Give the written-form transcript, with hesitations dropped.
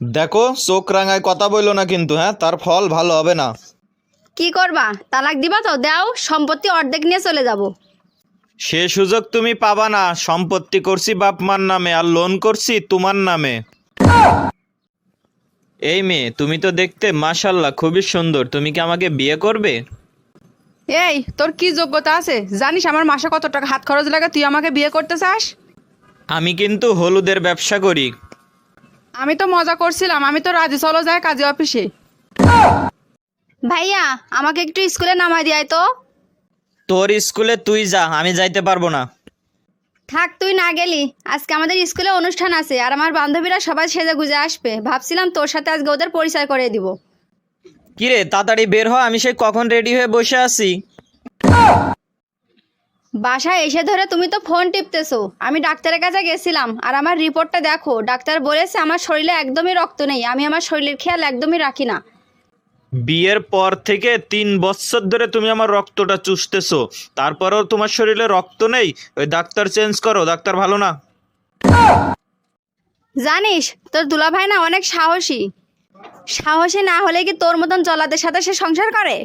দেখো, চোখ রাঙায় কথা বললো না কিন্তু, হ্যাঁ, তার ফল ভালো হবে না। কি করবা, তালাক দিবা তো দাও, সম্পত্তি অর্ধেক নিয়ে চলে যাব। সে সুযোগ তুমি পাবা না। সম্পত্তি করছি বাপ মার নামে, আর লোন করছি তোমার নামে। এই মেয়ে, তুমি তো দেখতে মাশাল্লাহ খুবই সুন্দর, তুমি কি আমাকে বিয়ে করবে? এই তোর কি যোগ্যতা আছে? জানিস আমার মাসে কত টাকা হাত খরচ লাগে, তুই আমাকে বিয়ে করতে চাস? আমি কিন্তু হলুদের ব্যবসা করি। আমি তো মজা করছিলাম, আমি তো রাজি, চলো যাই কাজী অফিসে। ভাইয়া, আমাকে একটু স্কুলে নামাই দিয়াই তো। তোর স্কুলে তুই যা, আমি যাইতে পারবো না। থাক, তুই না গেলি। আজকে আমাদের স্কুলে অনুষ্ঠান আছে, আর আমার বান্ধবীরা সবাই সেজে গুজে আসবে। ভাবছিলাম তোর সাথে আজকে ওদের পরিচয় করে দিব। কিরে, তাড়াতাড়ি বের হ, আমি সেই কখন রেডি হয়ে বসে আছি। বাসায় এসে ধরে তুমি তো ফোন টিপতেছো। আমি ডাক্তারের কাছে গেছিলাম, আর আমার রিপোর্টটা দেখো। ডাক্তার বলেছে আমার শরীরে একদমই রক্ত নেই। আমি আমার শরীরের খেয়াল একদমই রাখি না। বিয়ের পর থেকে 3 বছর ধরে তুমি আমার রক্তটা চুষতেছো, তারপরেও তোমার শরীরে রক্ত নেই? ওই ডাক্তার চেঞ্জ করো, ডাক্তার ভালো না। জানিস, তোর দুলাভাই না অনেক সাহসী। সাহসী না হলে কি তোর মতন জলাদের সাথে সে সংসার করে?